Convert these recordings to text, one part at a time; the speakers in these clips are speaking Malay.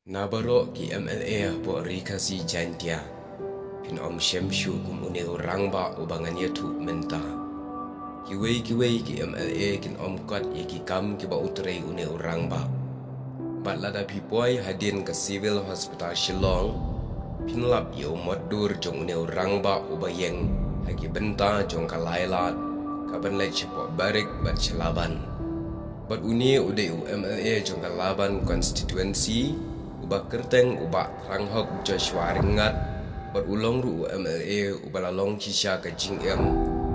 Nabaro ki MLA po rikasi jantia pin om shemshu kum une rangba ubangan yetu menta kiwei ki MLA kin om kat ki kam ki ba utrei une rangba batlada pipoi hadin ke civil hospital Shillong pin lap yo modur jong une rangba ubayeng hagi benta jong kalailat kaban lai cepo barik bat celaban bat uni ude MLA jong kalaban constituency ubah kerteng ubah ranghok Joshua ringat berulong ru MLA ubah lalong kisah ke jingem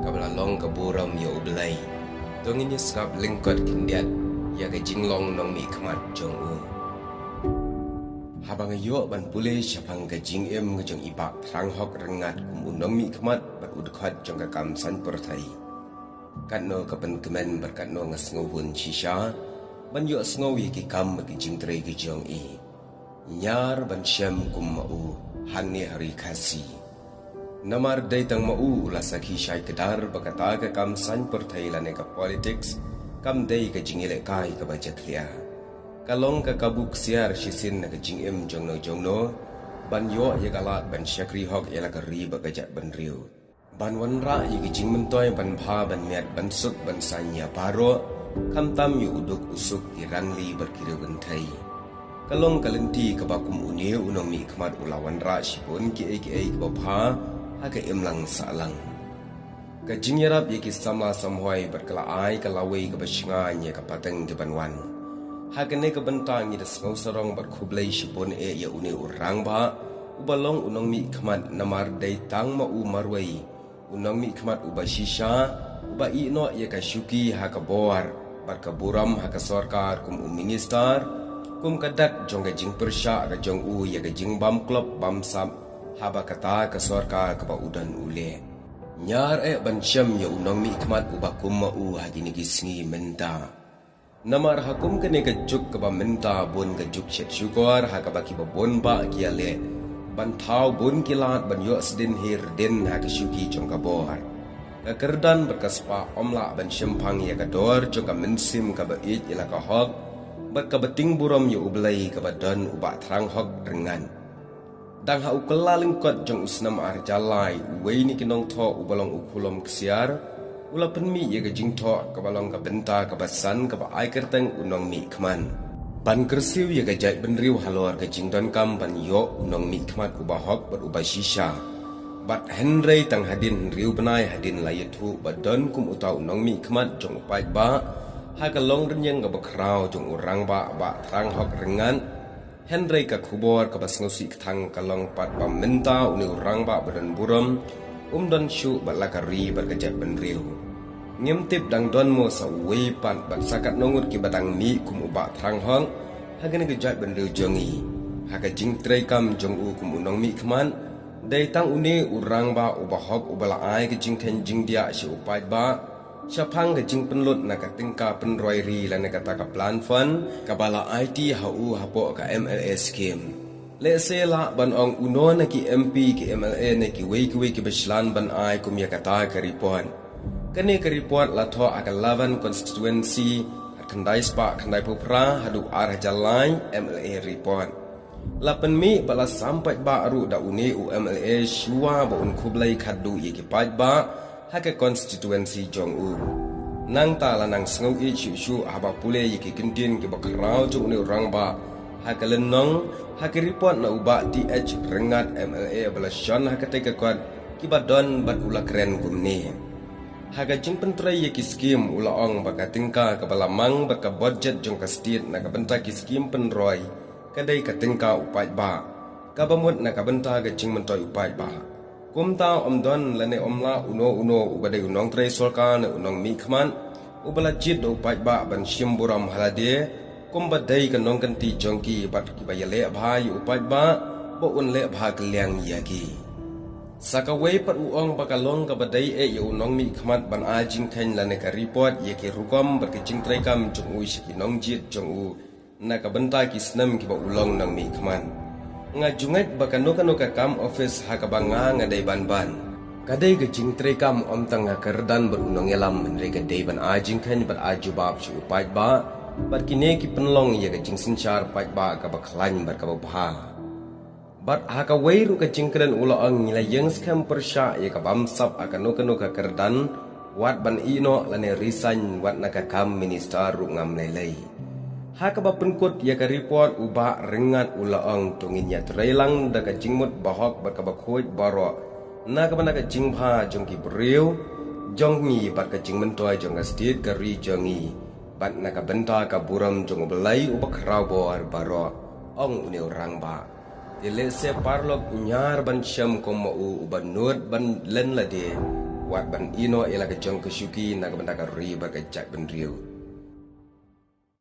kabalalong ke buram ya ublay tongin skap lingkot kindiat ya ke jinglong nong mi kmat jong u habang yo ban pule syapang ke jingem ke jong ibak ranghok ringat kum nong mi kmat berudkhot jong ke kam san pertai kan no kapen kemen berkat no ngasngowun shisha ban yo sngowi ki kam ke jingtrei ke jong i nyar ban syam kum mau hani hari kasi namar daitang mau ulah saki syai kedar bakata ke kam san perthailan ke politics kam dei ke jingile kai ke baca klia kalong ke kabuk siar sisin ke jingem jongno ban yo ye galat ban syakri hok ela ke ri bakajak ban riu ban wan ra ye ke jing mentoy ban pha ban miat ban suk ban sanya paro kam tam yu uduk usuk irangli berkira bentai kalong kalenti kebakum uni unong mi kmat ulawan ra sipun ki ke bapha haga emlang salang kajing yarap yeki samla samhoi berkelaai kalawai ke basnganya ke pateng ke banwan haga ne ke bentang ida sngau sarong berkublai sipun ya uni urang ba ubalong unong mi kmat namar dai tang ma marwai unong mi kmat ubashisha uba ino ya ka syuki haga bor berkaburam haga sarkar kum minister kum kadat jong ke jing persya ke jong u ya ke jing bam klop bam sam haba kata ke sorka ke ba udan ule nyar ban syam ya unong mi kmat ubah kum ma u hagi ni gisngi menta namar hakum ke ne ke juk ke ba menta bun ke juk syet syukur ha ke baki ba bon ba kiale ban thau bun kilat ban yo sedin hir den ha ke syuki jong ka bor ke kerdan berkaspa omla ban syempang ya ke dor jong ka mensim ka ba it ila ka hok berkabeting buram yu ublay kabadan ubak terang hok dengan dang ha ukela lingkot jong usnam arjalai wei ni kinong tho ubalong ukulom kesiar ula penmi ye ke jing tho kabalong ka benta kabasan ka ai kerteng unong mi kman ban kersiu ye ke jai benriu halor ke jing don kam ban yo unong mi kmat ubah hok ber ubah shisha bat henrei tang hadin riu benai hadin layethu badan kum utau unong mi kmat jong upai ba haga long renyang ka bakrau jong urang ba trang hok rengan henry ka khubor ka basngosi thang kalong pat ba menta uni urang ba badan buram don shu balakari berkejap benriu ngimtip dang don mo sa wei pan ban sakat nongut ki badang mi kum uba trang hong haga ne kejap benriu jongi haga jing trei kam jong u kum unong mi kman dai tang uni urang ba uba hok ubala ai ke jing ten jing dia si upai ba syapang ke jing penlut na ka tingka penroi ri la na kata ka plan fund kabala IT hau hapo ka MLA scheme le se la ban ong uno na ki MP ki MLA na ki wei ki beslan ban ai kum ya kata ka report kani ka report la tho aka 11 constituency kandai spa kandai pupra hadu arah jalai MLA report la penmi bala sampai ba aru da uni MLA shua ba un kublai khadu ye ki pai ba hake constituency jong u nang ta la nang sngo i chu shu haba pule yiki kintin ki bakrau jong ne rang ba hake lenong hake report na uba TH rengat MLA bala shan hake te kwat ki badon bat ula kren gumni hake jing pentrai yiki skim ula ong baka tingka ka bala mang baka budget jong ka state na ka benta ki skim penroi kadai ka tingka upai ba ka bamut na ka benta ka jing mentoi upai ba kum tau don lane omla uno ubadai unong trei solka na unong mi kman ubala jit upai ba ban shimburam halade kum badai ka nong kanti jongki bat ki bayale bhai upai ba bo un le bha kliang yaki sakawei pat uong bakalong ka badai ye unong mi kman ban a jing khain lane ka report yeki rukom bar ki jing trei kam jong u shi nong jit jong u na ka benta ki snam ki ba ulong nang mi kman ngajungat bakano ka kam office hakabanga ngadai ban kadai ke jing trei kam om tanga kerdan berunong elam menre kadai ban ajing khan ber ajubab shu upai ba bat kini ki penlong ya ka jing sinchar pai ba ka ba klan bar ka ba bha bat ha ka weiru ka jing kren ula ang nila yang skam persya ya ka bamsap akan no ka kerdan wat ban ino lane resign wat naka kam minister ru ngam lelei ha ka ba penkut ya ka report uba rengat ula ang tungin ya trelang da ka jingmut bahok bar ka ba khoi baro na ka ba naka jingbha jong ki breu jong ni bat ka jing mentoi jong ka state ka ri jongi bat naka benta ka buram jong belai ubak rabor baro ong uni orang ba dile se parlok nyar ban syam ko mo uban nut ban len la de wat ban ino ila ka jong ka syuki naka benta ka ri ba ka jak ban riu